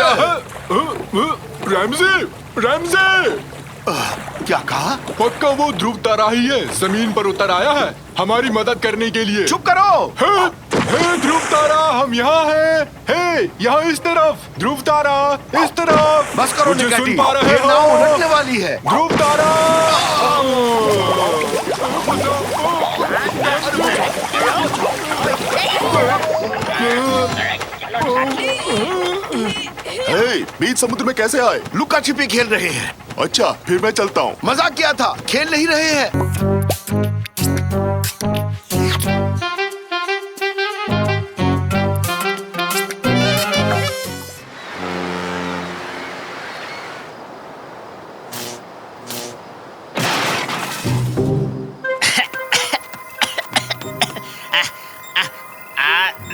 क्या है? Ramsay, Ramsay! क्या कहा? पक्का वो ध्रुव तारा ही है, जमीन पर उतर आया है हमारी मदद करने के लिए। चुप करो। हे ध्रुव तारा, हम यहाँ हैं। हे, यहाँ इस तरफ। ध्रुव तारा, इस तरफ। बस करो मुझे निकाटी, सुन पा रहे ये हो? नाव उलटने वाली है। ध्रुव तारा! बीच समुद्र में कैसे आए? लुका छिपी खेल रहे हैं। अच्छा, फिर मैं चलता हूँ। मजाक किया था, खेल नहीं रहे हैं।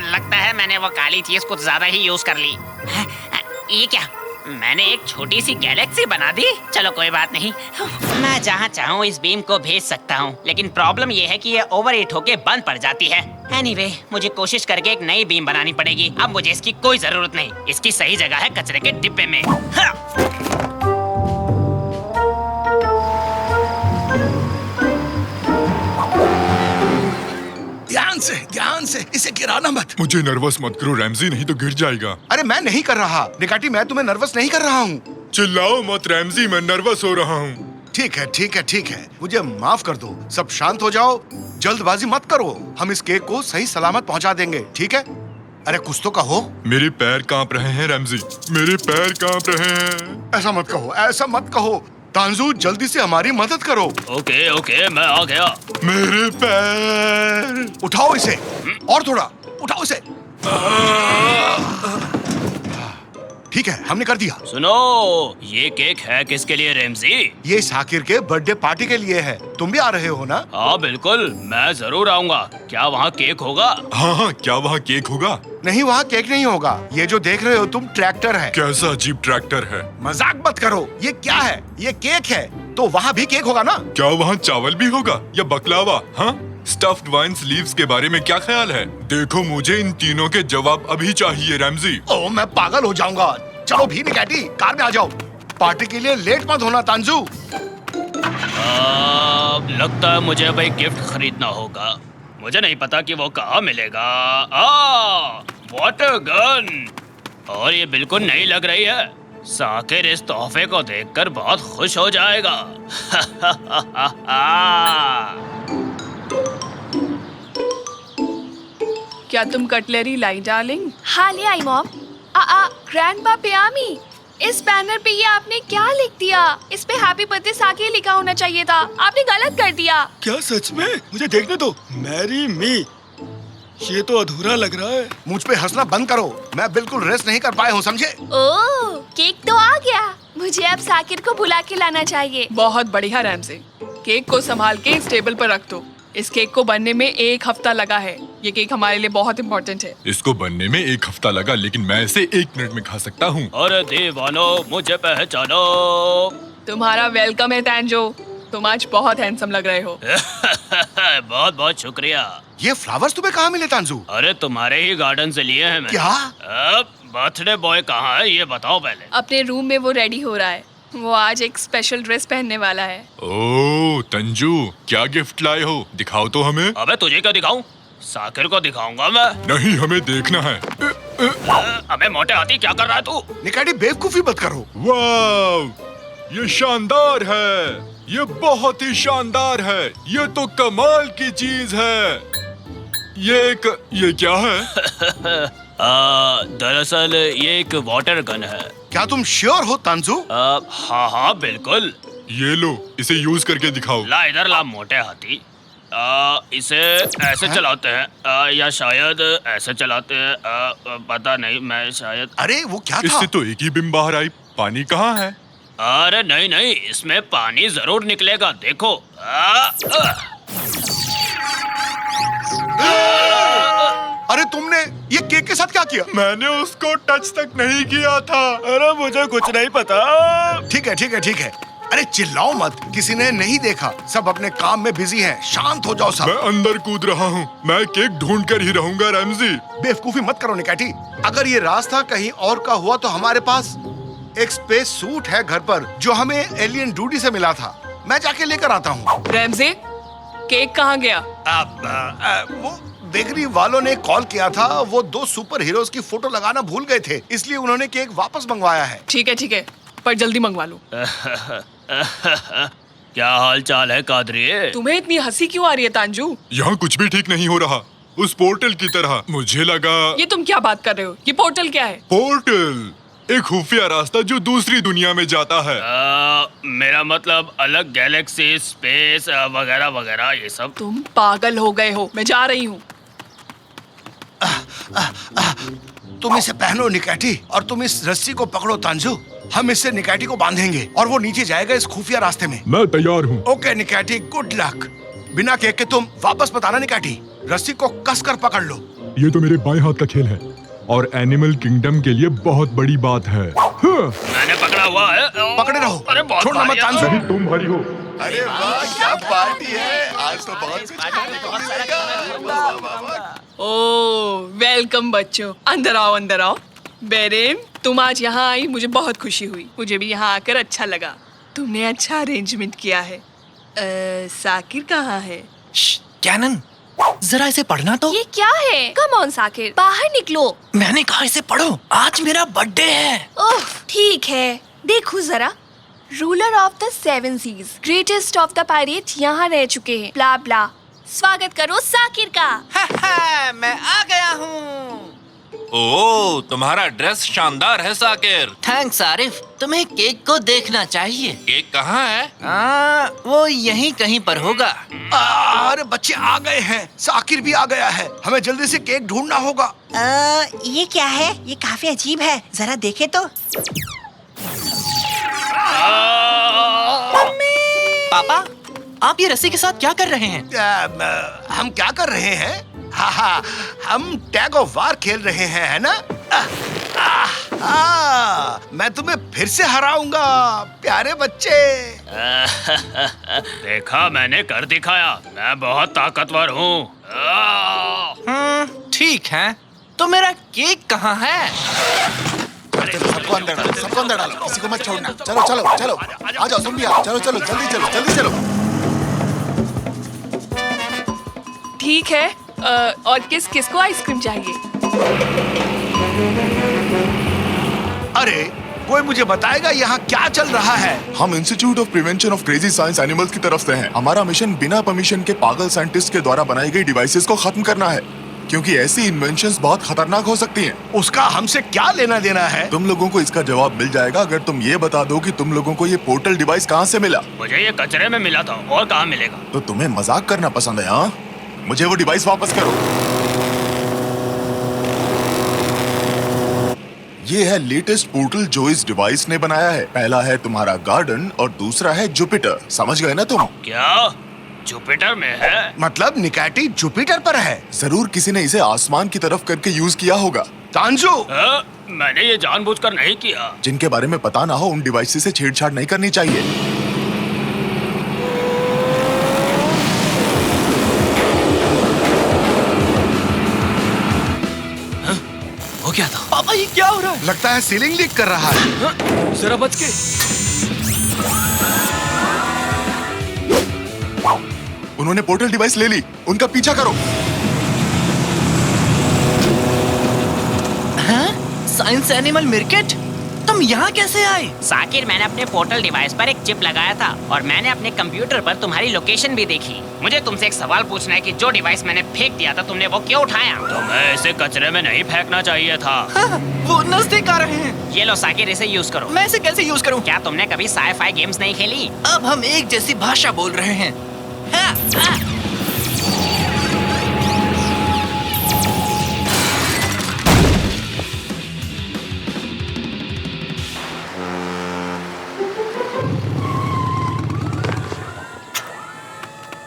लगता है मैंने वो काली चीज कुछ ज्यादा ही यूज कर ली। ये क्या, मैंने एक छोटी सी गैलेक्सी बना दी। चलो कोई बात नहीं, मैं जहाँ चाहूँ इस बीम को भेज सकता हूँ, लेकिन प्रॉब्लम ये है कि ये ओवर हीट होके बंद पड़ जाती है। एनीवे, मुझे कोशिश करके एक नई बीम बनानी पड़ेगी। अब मुझे इसकी कोई जरूरत नहीं, इसकी सही जगह है कचरे के डिब्बे में। ध्यान से इसे गिराना मत। मुझे नर्वस मत करो रैमजी, नहीं तो गिर जाएगा। अरे मैं नहीं कर रहा निकाटी, मैं तुम्हें नर्वस नहीं कर रहा हूँ। चिल्लाओ मत रैमजी, मैं नर्वस हो रहा हूँ। ठीक है ठीक है ठीक है, मुझे माफ कर दो। सब शांत हो जाओ, जल्दबाजी मत करो। हम इस केक को सही सलामत पहुँचा देंगे, ठीक है? अरे कुछ तो कहो। मेरे पैर कांप रहे हैं रैमजी, मेरे पैर कांप रहे हैं। ऐसा मत कहो, ऐसा मत कहो। तांजू, जल्दी से हमारी मदद करो। ओके ओके, मैं आ गया। मेरे पैर। उठाओ इसे, और थोड़ा उठाओ इसे। ठीक है, हमने कर दिया। सुनो, ये केक है किसके लिए रैमजी? ये साकिर के बर्थडे पार्टी के लिए है। तुम भी आ रहे हो ना? हाँ बिल्कुल, मैं जरूर आऊंगा। क्या वहाँ केक होगा? हाँ हाँ, क्या वहाँ केक होगा? नहीं, वहाँ केक नहीं होगा। ये जो देख रहे हो तुम, ट्रैक्टर है। कैसा अजीब ट्रैक्टर है? मजाक मत करो, ये क्या है? ये केक है, तो वहाँ भी केक होगा ना? क्या वहाँ चावल भी होगा या बकलावा? हाँ, स्टफ्ड वाइन लीव्स के बारे में क्या ख्याल है? देखो, मुझे इन तीनों के जवाब अभी चाहिए रैमजी। ओह, मैं पागल हो जाऊंगा। चलो भी निकाटी, कार में आ जाओ। पार्टी के लिए लेट मत होना तांजू। लगता है मुझे अब एक गिफ्ट खरीदना होगा। मुझे नहीं पता कि वो कहाँ मिलेगा। वाटर गन, और ये बिल्कुल नई लग रही है। साकिर इस तोहफे को देखकर बहुत खुश हो जाएगा। क्या तुम कटलरी लाई डार्लिंग? हाँ ले आई मॉम। ग्रैंडपा पियामी, इस बैनर पे ये आपने क्या लिख दिया? इस पे हैप्पी बर्थडे साकिर लिखा होना चाहिए था, आपने गलत कर दिया। क्या सच में? मुझे देखने दो। मैरी मी, ये तो अधूरा लग रहा है। मुझ पे हंसना बंद करो, मैं बिल्कुल रेस्ट नहीं कर पाया हूँ, समझे? ओह, केक तो आ गया। मुझे अब साकिर को बुला के लाना चाहिए। बहुत बढ़िया रैमजी, केक को संभाल के इस टेबल पर रख दो। इस केक को बनने में 1 हफ्ता लगा है। ये केक हमारे लिए बहुत इम्पोर्टेंट है। इसको बनने में 1 हफ्ता लगा, लेकिन मैं इसे 1 मिनट में खा सकता हूँ। अरे दीवानो, मुझे पहचानो। तुम्हारा वेलकम है तांजो, तुम आज बहुत हैंडसम लग रहे हो। बहुत बहुत शुक्रिया। ये फ्लावर्स तुम्हें कहाँ मिले तांजू? अरे तुम्हारे ही गार्डन से लिए हैं मैंने। क्या? बर्थडे बॉय कहाँ है ये बताओ पहले। अपने रूम में वो रेडी हो रहा है। वो आज एक स्पेशल ड्रेस पहनने वाला है। ओह तंजू, क्या गिफ्ट लाए हो? दिखाओ तो हमें। अबे तुझे क्या दिखाऊं? साकिर को दिखाऊंगा मैं। नहीं, हमें देखना है। अबे मोटे हाथी, क्या कर रहा है तू? निकाटी, बेवकूफी मत करो। वाह, ये शानदार है, ये बहुत ही शानदार है। ये तो कमाल की चीज है। ये क्या है? दरअसल ये एक वाटर गन है। क्या तुम श्योर हो तांजू? हाँ हाँ बिल्कुल। ये लो, इसे यूज करके दिखाओ। ला इधर ला मोटे हाथी। इसे ऐसे चलाते हैं या शायद ऐसे चलाते हैं, पता नहीं, मैं शायद। अरे वो क्या था? इससे तो एक ही बिम बाहर आई, पानी कहाँ है? अरे नहीं नहीं, इसमें पानी जरूर निकलेगा, देखो। अरे तुमने ये केक के साथ क्या किया? मैंने उसको टच तक नहीं किया था। अरे मुझे कुछ नहीं पता। ठीक है ठीक है ठीक है, अरे चिल्लाओ मत, किसी ने नहीं देखा, सब अपने काम में बिजी हैं। शांत हो जाओ सब। मैं अंदर कूद रहा हूँ, मैं केक ढूंढ कर ही रहूंगा रैमजी। बेवकूफी मत करो निकैटी। अगर ये रास्ता कहीं और का हुआ तो हमारे पास एक स्पेस सूट है घर पर जो हमें एलियन ड्यूटी से मिला था। मैं जाके लेकर आता हूँ। रैमजी, केक कहाँ गया? वो बेकरी वालों ने कॉल किया था, वो 2 सुपर हीरोज की फोटो लगाना भूल गए थे, इसलिए उन्होंने केक वापस मंगवाया है। ठीक है, पर जल्दी मंगवा लो। क्या हाल चाल है कादरी? तुम्हें इतनी हंसी क्यों आ रही है तांजू? यहाँ कुछ भी ठीक नहीं हो रहा, उस पोर्टल की तरह। मुझे लगा ये तुम क्या बात कर रहे हो? ये पोर्टल क्या है? पोर्टल एक खुफिया रास्ता जो दूसरी दुनिया में जाता है। मेरा मतलब अलग गैलेक्सी, स्पेस वगैरह वगैरह ये सब। तुम पागल हो गए हो। मैं जा रही हूँ। तुम इसे पहनो निकैटी, और तुम इस रस्सी को पकड़ो तांजू। हम इससे निकैटी को बांधेंगे और वो नीचे जाएगा इस खुफिया रास्ते में। मैं तैयार हूँ। ओके निकैटी, गुड लक। बिना केक के तुम वापस मत आना निकैटी। रस्सी को कसकर पकड़ लो। ये तो मेरे बाएं हाथ का खेल है और एनिमल किंगडम के लिए बहुत बड़ी बात है। मैंने पकड़ा हुआ है। पकड़े रहो, अरे बहुत छोड़ना मत भारी है। तांजू। तुम भारी हो। अरे वाह, क्या पार्टी है आज तो। बहुत ओह, वेलकम बच्चों। अंदर आओ, अंदर आओ। बेरेम, तुम आज यहाँ आई, मुझे बहुत खुशी हुई। मुझे भी यहाँ आकर अच्छा लगा। तुमने अच्छा अरेंजमेंट किया है। साकिर कहाँ है? कैनन, जरा इसे पढ़ना तो। ये क्या है? कम ऑन साकिर, बाहर निकलो। मैंने कहा इसे पढ़ो, आज मेरा बर्थडे है। ओह ठीक है, देखो जरा। Ruler of the 7 seas, greatest of the pirate यहाँ रह चुके हैं। ब्ला ब्ला। स्वागत करो साकिर का। मैं आ गया हूँ। ओह, तुम्हारा ड्रेस शानदार है साकिर। थैंक्स आरिफ, तुम्हें केक को देखना चाहिए। केक कहाँ है? वो यहीं कहीं पर होगा। अरे बच्चे आ गए हैं, साकिर भी आ गया है। हमें जल्दी से केक ढूंढना होगा। ये क्या है? ये काफी अजीब है, जरा देखे तो। पापा, आप ये रस्सी के साथ क्या कर रहे हैं? हम क्या कर रहे हैं? हाँ, हम टैग ऑफ वार खेल रहे हैं, है ना? मैं तुम्हें फिर से हराऊंगा प्यारे बच्चे। देखा, मैंने कर दिखाया। मैं बहुत ताकतवर हूँ। ठीक है, तो मेरा केक कहाँ है? सबको अंदर डालो, किसी को मत छोड़ना। चलो चलो चलो, आ जाओ तुम भी आओ। चलो चलो, जल्दी चलो। ठीक है, और किस किस को आइसक्रीम चाहिए? अरे कोई मुझे बताएगा यहाँ क्या चल रहा है? हम institute of prevention of crazy science animals की तरफ से हैं। हमारा मिशन बिना परमिशन के पागल साइंटिस्ट के द्वारा बनाई गई डिवाइसेस को खत्म करना है, क्योंकि ऐसी इन्वेंशंस बहुत खतरनाक हो सकती हैं। उसका हमसे क्या लेना देना है? तुम लोगों को इसका जवाब मिल जाएगा अगर तुम ये बता दो कि तुम लोगों को ये पोर्टल डिवाइस कहाँ से मिला। मुझे ये कचरे में मिला था, और कहाँ मिलेगा? तो तुम्हें मजाक करना पसंद है? हाँ, मुझे वो डिवाइस वापस करो। ये है लेटेस्ट पोर्टल जो इस डिवाइस ने बनाया है। पहला है तुम्हारा गार्डन और दूसरा है जुपिटर। समझ गए ना तुम? क्या जुपिटर में है? मतलब निकैटी जुपिटर पर है। जरूर किसी ने इसे आसमान की तरफ करके यूज किया होगा। तांजू, मैंने ये जानबूझकर नहीं किया। जिनके बारे में पता ना हो उन डिवाइसेस से छेड़छाड़ नहीं करनी चाहिए। हो क्या था? पापा, ये क्या हो रहा है? लगता है सीलिंग लीक कर रहा है। जरा बच के। उन्होंने पोर्टल डिवाइस ले ली, उनका पीछा करो। साइंस एनिमल मिर्केट, तुम यहाँ कैसे आए? साकिर, मैंने अपने पोर्टल डिवाइस पर एक चिप लगाया था और मैंने अपने कंप्यूटर पर तुम्हारी लोकेशन भी देखी। मुझे तुमसे एक सवाल पूछना है कि जो डिवाइस मैंने फेंक दिया था, तुमने वो क्यों उठाया? तुम्हें इसे कचरे में नहीं फेंकना चाहिए था। वो नजदीक आ रहे हैं। ये लो साकिर, इसे यूज करो। मैं इसे कैसे यूज करूँ? क्या तुमने कभी साई-फाई गेम्स नहीं खेली? अब हम एक जैसी भाषा बोल रहे हैं।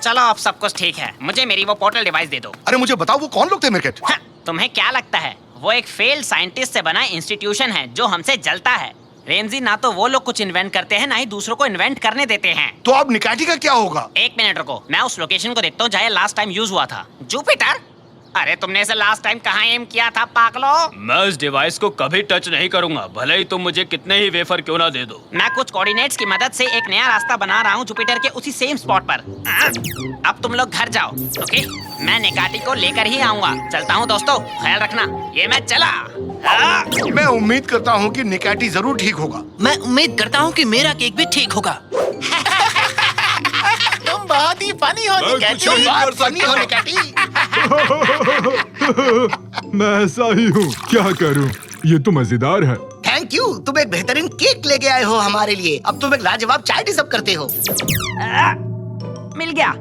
चलो, अब सब कुछ ठीक है। मुझे मेरी वो पोर्टल डिवाइस दे दो। अरे मुझे बताओ, वो कौन लोग थे मिर्केट? तुम्हें क्या लगता है? वो एक फेल्ड साइंटिस्ट से बना इंस्टीट्यूशन है जो हमसे जलता है। रेमजी, ना तो वो लोग कुछ इन्वेंट करते हैं, ना ही दूसरों को इन्वेंट करने देते हैं। तो अब निकाटी का क्या होगा? एक मिनट रुको, मैं उस लोकेशन को देखता हूँ जहाँ लास्ट टाइम यूज हुआ था। जुपिटर? अरे तुमने इसे लास्ट टाइम कहाँ एम किया था पागलो? मैं इस डिवाइस को कभी टच नहीं करूंगा, भले ही तुम मुझे कितने ही वेफर क्यों ना दे दो। मैं कुछ कोऑर्डिनेट्स की मदद से एक नया रास्ता बना रहा हूँ जुपिटर के उसी सेम स्पॉट पर। अब तुम लोग घर जाओ, ओके? मैं निकाटी को लेकर ही आऊंगा। चलता हूँ दोस्तों, ख्याल रखना। ये मैं चला। मैं उम्मीद करता हूँ कि निकाटी जरूर ठीक होगा। मैं उम्मीद करता हूँ कि मेरा केक भी ठीक होगा। तुम बहुत ही फनी हो मैं कुछ नहीं कर सकता। मैं ऐसा ही हूँ, क्या करूँ? ये तो मजेदार है। थैंक यू, तुम एक बेहतरीन केक लेके आए हो हमारे लिए। अब तुम एक लाजवाब चाय डिजर्व करते हो। मिल गया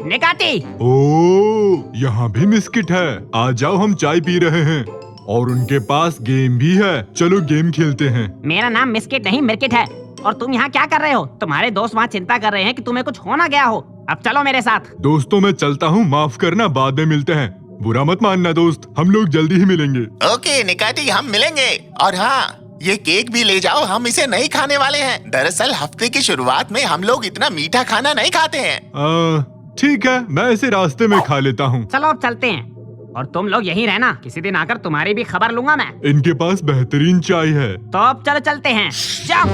निकाटी। ओह, यहाँ भी बिस्किट है। आ जाओ, हम चाय पी रहे हैं और उनके पास गेम भी है। चलो गेम खेलते हैं। मेरा नाम मिस्किट नहीं मिर्किट है। और तुम यहाँ क्या कर रहे हो? तुम्हारे दोस्त वहाँ चिंता कर रहे हैं कि तुम्हें कुछ हो ना गया हो। अब चलो मेरे साथ। दोस्तों, मैं चलता हूँ, माफ करना, बाद में मिलते हैं। बुरा मत मानना दोस्त, हम लोग जल्दी ही मिलेंगे। ओके निकाटी, हम मिलेंगे। और हाँ, ये केक भी ले जाओ, हम इसे नहीं खाने वाले हैं। दरअसल हफ्ते की शुरुआत में हम लोग इतना मीठा खाना नहीं खाते हैं। ठीक है, मैं इसे रास्ते में खा लेता हूँ। चलो अब चलते हैं। और तुम लोग यहीं रहना, किसी दिन आकर तुम्हारी भी खबर लूंगा मैं। इनके पास बेहतरीन चाय है। तो अब चलो चलते हैं। जाओ।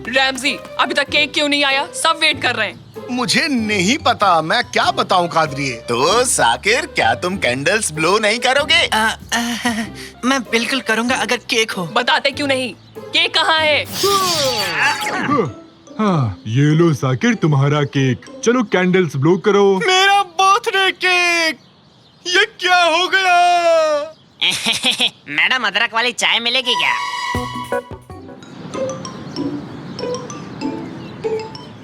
रैमजी, अभी तक केक क्यों नहीं आया? सब वेट कर रहे हैं। मुझे नहीं पता, मैं क्या बताऊं कादरिए। तो साकिर, क्या तुम कैंडल्स ब्लो नहीं करोगे? मैं बिल्कुल करूँगा अगर केक हो। बताते क्यों नहीं? केक कहाँ है? हाँ, ये लो साकिर, तुम्हारा केक। चलो कैंडल्स ब्लो करो। मेरा बर्थडे केक, ये क्या हो गया? मैडम, अदरक वाली चाय मिलेगी क्या?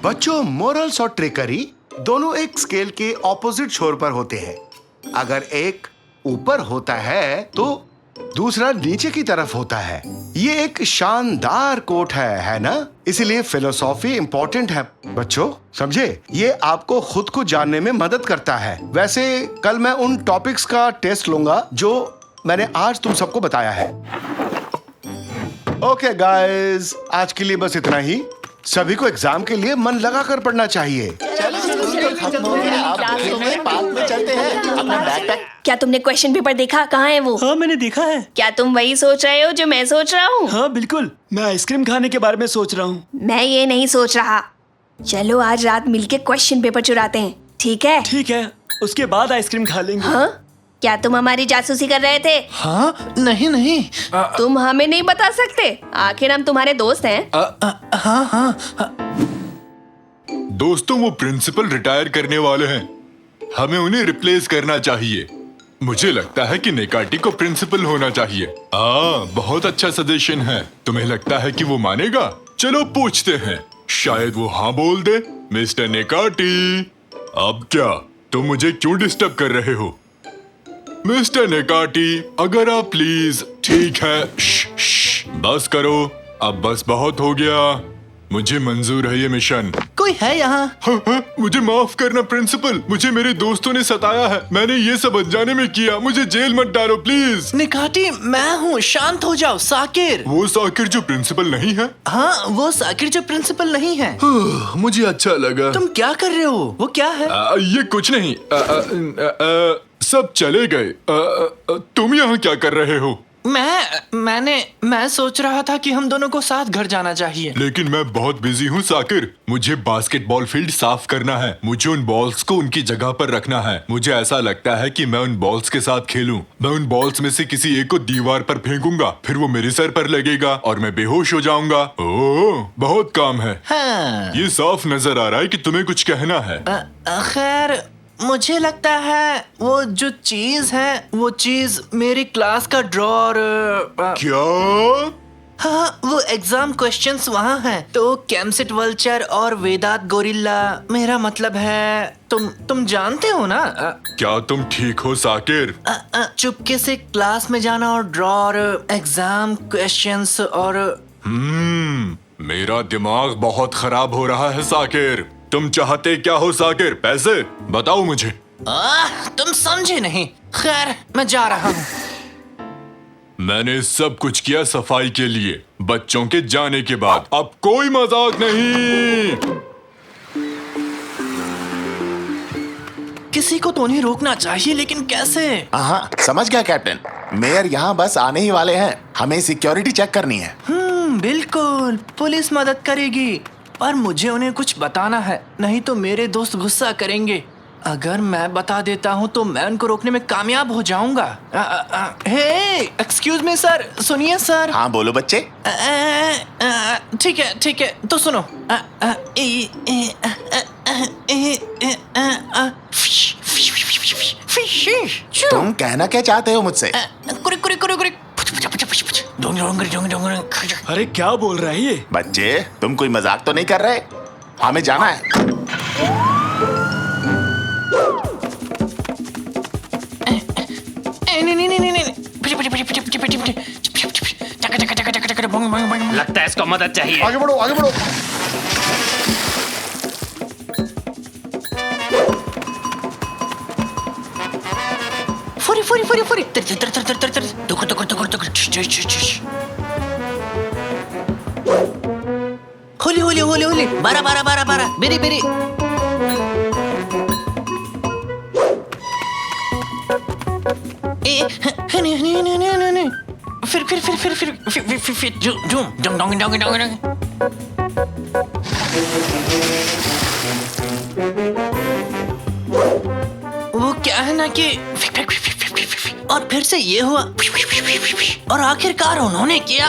बच्चों, मोरल्स और ट्रिकरी दोनों एक स्केल के ऑपोजिट छोर पर होते हैं। अगर एक ऊपर होता है तो दूसरा नीचे की तरफ होता है। ये एक शानदार कोट है ना? इसीलिए फिलोसॉफी इंपॉर्टेंट है बच्चों, समझे? ये आपको खुद को जानने में मदद करता है। वैसे कल मैं उन टॉपिक्स का टेस्ट लूंगा जो मैंने आज तुम सबको बताया है। ओके गाइस, आज के लिए बस इतना ही। सभी को एग्जाम के लिए मन लगा कर पढ़ना चाहिए। पार्क में चलते हैं। अपना बैकपैक। क्या तुमने क्वेश्चन पेपर देखा? कहाँ है वो? हाँ, मैंने देखा है। क्या तुम वही सोच रहे हो जो मैं सोच रहा हूँ? हाँ बिल्कुल, मैं आइसक्रीम खाने के बारे में सोच रहा हूँ। मैं ये नहीं सोच रहा। चलो आज रात मिलके क्वेश्चन पेपर चुराते हैं, ठीक है? ठीक है, उसके बाद आइसक्रीम खा लेंगे। हाँ? क्या तुम हमारी जासूसी कर रहे थे? हाँ, नहीं। तुम हमें नहीं बता सकते? आखिर हम तुम्हारे दोस्त हैं। हाँ। दोस्तों, वो प्रिंसिपल रिटायर करने वाले हैं। हमें उन्हें रिप्लेस करना चाहिए। मुझे लगता है कि निकाटी को प्रिंसिपल होना चाहिए। बहुत अच्छा सजेशन है। तुम्हें लगता है कि वो मानेगा? चलो पूछते हैं, शायद वो हाँ बोल दे। मिस्टर निकाटी, अब क्या? तुम मुझे क्यों डिस्टर्ब कर रहे हो? मिस्टर निकाटी, अगर आप प्लीज। ठीक है, बस करो। अब बस बहुत हो गया। मुझे मंजूर है ये मिशन। कोई है यहाँ? हाँ, मुझे माफ करना प्रिंसिपल, मुझे मेरे दोस्तों ने सताया है। मैंने ये सब अनजाने में किया। मुझे जेल मत डालो प्लीज। निकाटी, मैं हूँ, शांत हो जाओ। साकिर। वो साकिर जो प्रिंसिपल नहीं है? हाँ, वो साकिर जो प्रिंसिपल नहीं है। मुझे अच्छा लगा। तुम क्या कर रहे हो? वो क्या है? ये कुछ नहीं। सब चले गए। तुम यहाँ क्या कर रहे हो? मैं सोच रहा था कि हम दोनों को साथ घर जाना चाहिए। लेकिन मैं बहुत बिजी हूँ साकिर। मुझे बास्केटबॉल फील्ड साफ करना है। मुझे उन बॉल्स को उनकी जगह पर रखना है। मुझे ऐसा लगता है कि मैं उन बॉल्स के साथ खेलूं। मैं उन बॉल्स में से किसी एक को दीवार पर फेंकूंगा, फिर वो मेरे सर पर लगेगा और मैं बेहोश हो जाऊंगा। ओह, बहुत काम है। हाँ। ये साफ नजर आ रहा है कि तुम्हें कुछ कहना है। खैर, मुझे लगता है वो जो चीज है, वो चीज मेरी क्लास का ड्रॉर। क्या? हाँ, वो एग्जाम क्वेश्चंस वहाँ हैं। तो कैमसेट वल्चर और वेदांत गोरिल्ला, मेरा मतलब है तुम जानते हो ना? क्या तुम ठीक हो साकिर? चुपके से क्लास में जाना और ड्रॉर, एग्जाम क्वेश्चंस और मेरा दिमाग बहुत खराब हो रहा है साकिर। तुम चाहते क्या हो साकिर? पैसे? बताओ मुझे। तुम समझे नहीं। खैर, मैं जा रहा हूँ। मैंने सब कुछ किया सफाई के लिए, बच्चों के जाने के बाद। अब कोई मजाक नहीं। किसी को तो उन्हें रोकना चाहिए, लेकिन कैसे? हाँ, समझ गया कैप्टन। मेयर यहाँ बस आने ही वाले हैं, हमें सिक्योरिटी चेक करनी है। बिल्कुल, पुलिस मदद करेगी, पर मुझे उन्हें कुछ बताना है, नहीं तो मेरे दोस्त गुस्सा करेंगे। अगर मैं बता देता हूँ तो मैं उनको रोकने में कामयाब हो जाऊंगा। हे, एक्सक्यूज मी सर, सुनिए सर। हाँ बोलो बच्चे। ठीक है, तो सुनो। तुम कहना क्या चाहते हो मुझसे? अरे क्या बोल रहा है ये? बच्चे, तुम कोई मजाक तो नहीं कर रहे? हमें जाना है। लगता है इसको मदद चाहिए। आगे बढ़ो, आगे बढ़ो। फुरी होली बारा बेरी नहीं फिर वो क्या है ना कि और फिर से ये हुआ और आखिरकार उन्होंने किया।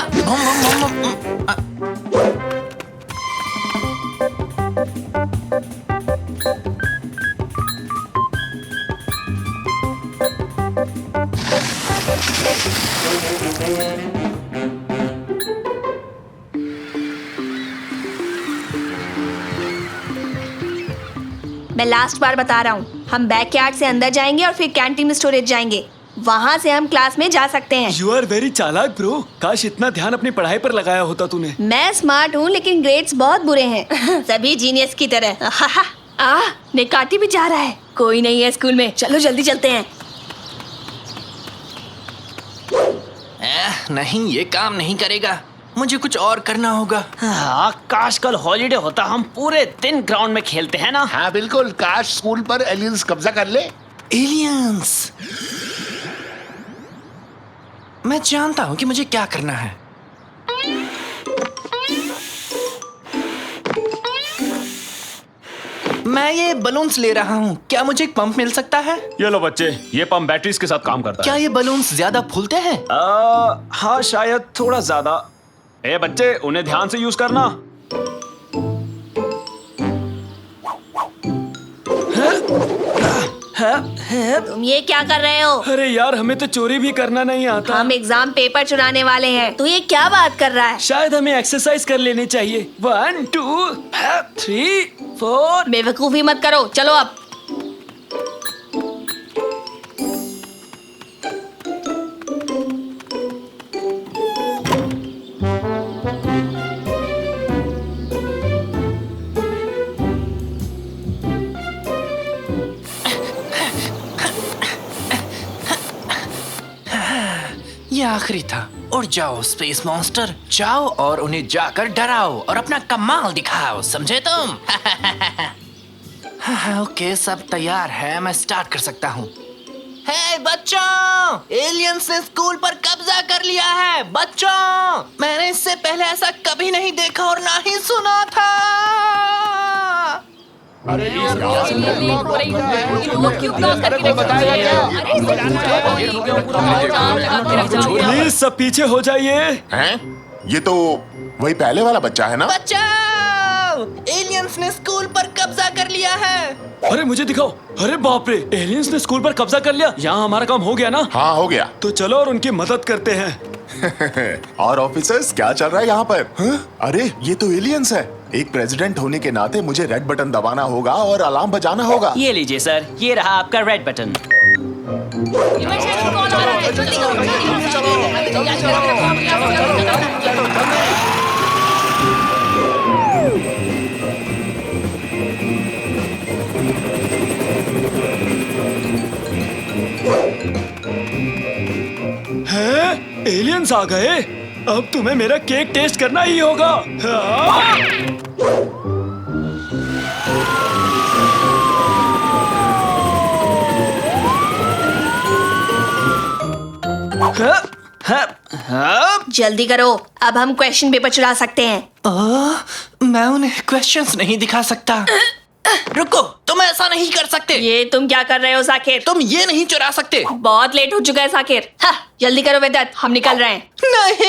मैं लास्ट बार बता रहा हूँ, हम बैकयार्ड से अंदर जाएंगे और फिर कैंटीन स्टोरेज जाएंगे। वहाँ से हम क्लास में जा सकते हैं। यू आर वेरी चालाक ब्रो। काश इतना ध्यान अपनी पढ़ाई पर लगाया होता तूने। मैं स्मार्ट हूँ लेकिन ग्रेड्स बहुत बुरे हैं। सभी जीनियस की तरह। निकाटी भी जा रहा है। कोई नहीं है स्कूल में, चलो जल्दी चलते हैं। नहीं, ये काम नहीं करेगा, मुझे कुछ और करना होगा। काश कल हॉलीडे होता, हम पूरे दिन ग्राउंड में खेलते हैं ना। हाँ बिल्कुल, काश स्कूल पर एलियंस कब्जा कर ले। एलियंस, मैं जानता हूँ कि मुझे क्या करना है। मैं ये बलून्स ले रहा हूँ, क्या मुझे एक पंप मिल सकता है? ये लो बच्चे, ये पंप बैटरीज के साथ काम करता क्या ये बलून्स ज्यादा फूलते हैं? हाँ शायद थोड़ा ज्यादा। ए बच्चे, उन्हें ध्यान से यूज करना। तुम ये क्या कर रहे हो? अरे यार, हमें तो चोरी भी करना नहीं आता। हम एग्जाम पेपर चुराने वाले हैं। तू ये क्या बात कर रहा है? शायद हमें एक्सरसाइज कर लेनी चाहिए। 1 2 3 4। बेवकूफी मत करो, चलो अब। ये आखिरी था। उड़ जाओ स्पेस मॉन्स्टर, जाओ और उन्हें जाकर डराओ और अपना कमाल दिखाओ, समझे तुम? ओके, सब तैयार है, मैं स्टार्ट कर सकता हूँ। हे बच्चों, एलियंस ने स्कूल पर कब्जा कर लिया है। बच्चों, मैंने इससे पहले ऐसा कभी नहीं देखा और ना ही सुना था। प्लीज सब पीछे हो जाइए। हैं? ये तो वही पहले वाला बच्चा है ना? बचाओ! एलियंस ने स्कूल पर कब्जा कर लिया है। अरे मुझे दिखाओ। अरे बाप रे, एलियंस ने स्कूल पर कब्जा कर लिया। यहाँ हमारा काम हो गया ना? हाँ हो गया। तो चलो और उनकी मदद करते हैं। और ऑफिसर्स, क्या चल रहा है यहाँ पर? अरे ये तो एलियंस है। एक प्रेसिडेंट होने के नाते मुझे रेड बटन दबाना होगा और अलार्म बजाना होगा। ये लीजिए सर, ये रहा आपका रेड बटन। एलियंस आ गए। अब तुम्हें मेरा केक टेस्ट करना ही होगा। जल्दी करो, अब हम क्वेश्चन पेपर चुरा सकते हैं। मैं उन्हें क्वेश्चंस नहीं दिखा सकता। रुको, तुम ऐसा नहीं कर सकते। ये तुम क्या कर रहे हो साकिर? तुम ये नहीं चुरा सकते। बहुत लेट हो चुका है साकिर। हाँ, जल्दी करो वेदांत, हम निकल रहे हैं। नहीं।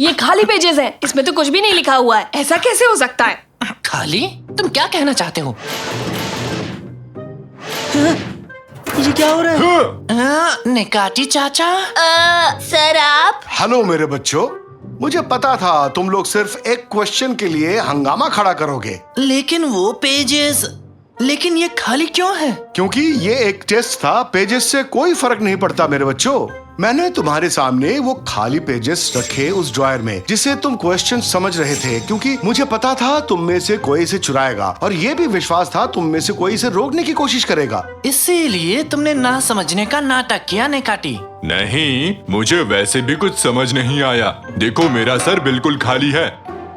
ये खाली पेजेस हैं, इसमें तो कुछ भी नहीं लिखा हुआ है। ऐसा कैसे हो सकता है? खाली? तुम क्या कहना चाहते हो? ये क्या हो रहा है? निकाटी चाचा। सर आप? हेलो मेरे बच्चों, मुझे पता था तुम लोग सिर्फ एक क्वेश्चन के लिए हंगामा खड़ा करोगे। लेकिन वो पेजेस, लेकिन ये खाली क्यों है? क्योंकि ये एक टेस्ट था, पेजेस से कोई फर्क नहीं पड़ता मेरे बच्चों। मैंने तुम्हारे सामने वो खाली पेजेस रखे उस ड्रॉयर में जिसे तुम क्वेश्चन समझ रहे थे, क्योंकि मुझे पता था तुम में से कोई इसे चुराएगा और ये भी विश्वास था तुम में से कोई इसे रोकने की कोशिश करेगा। इसीलिए तुमने ना समझने का नाटक किया निकाटी। नहीं, मुझे वैसे भी कुछ समझ नहीं आया। देखो मेरा सर बिल्कुल खाली है।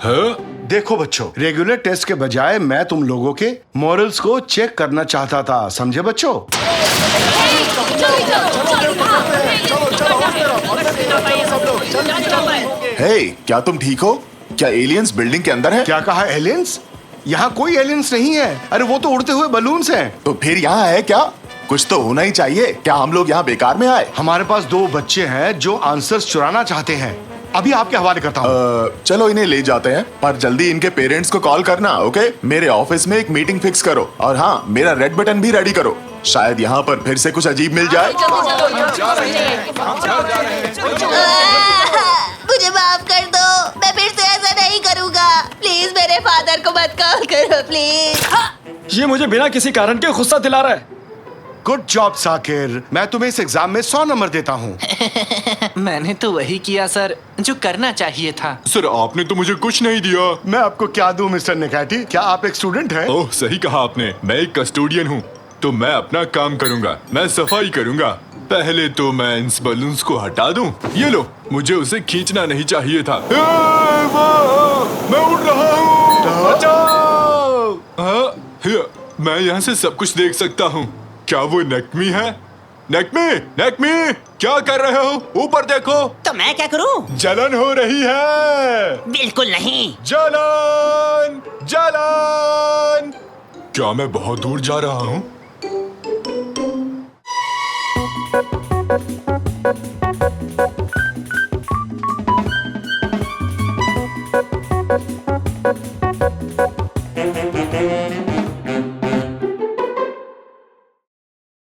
हाँ? देखो बच्चों, रेगुलर टेस्ट के बजाय मैं तुम लोगों के मॉरल्स को चेक करना चाहता था, समझे बच्चों? हे, क्या तुम ठीक हो? क्या एलियंस बिल्डिंग के अंदर है? क्या कहा एलियंस? यहाँ कोई एलियंस नहीं है। अरे वो तो उड़ते हुए बलून्स हैं। तो फिर यहाँ है क्या? कुछ तो होना ही चाहिए। क्या हम लोग यहाँ बेकार में आए? हमारे पास 2 बच्चे हैं जो आंसर्स चुराना चाहते हैं। अभी आपके हवाले करता हूँ। चलो इन्हें ले जाते हैं, पर जल्दी इनके पेरेंट्स को कॉल करना, ओके? मेरे ऑफिस में एक मीटिंग फिक्स करो और हाँ, मेरा रेड बटन भी रेडी करो। शायद यहाँ पर फिर से कुछ अजीब मिल जाए। मुझे माफ कर दो, मैं फिर से ऐसा नहीं करूँगा। प्लीज मेरे फादर को मत कॉल करो, प्लीज। ये मुझे बिना किसी कारण के गुस्सा दिला रहा है। गुड जॉब साकिर, मैं तुम्हें इस एग्जाम में 100 नंबर देता हूँ। मैंने तो वही किया सर जो करना चाहिए था। सर आपने तो मुझे कुछ नहीं दिया। मैं आपको क्या दूं मिस्टर निकाटी? क्या आप एक स्टूडेंट हैं? ओह सही कहा आपने, मैं एक कस्टोडियन हूँ, तो मैं अपना काम करूँगा। मैं सफाई करूँगा। पहले तो मैं इन बलून्स को हटा दूं। ये लो, मुझे उसे खींचना नहीं चाहिए था। मैं उड़ रहा हूँ। मैं यहाँ से सब कुछ देख सकता हूँ। क्या वो नेक्मी है? नेक्मी, नेक्मी, क्या कर रहे हो? ऊपर देखो। तो मैं क्या करूं? जलन हो रही है। बिल्कुल नहीं। जलन, जलन। क्या मैं बहुत दूर जा रहा हूँ?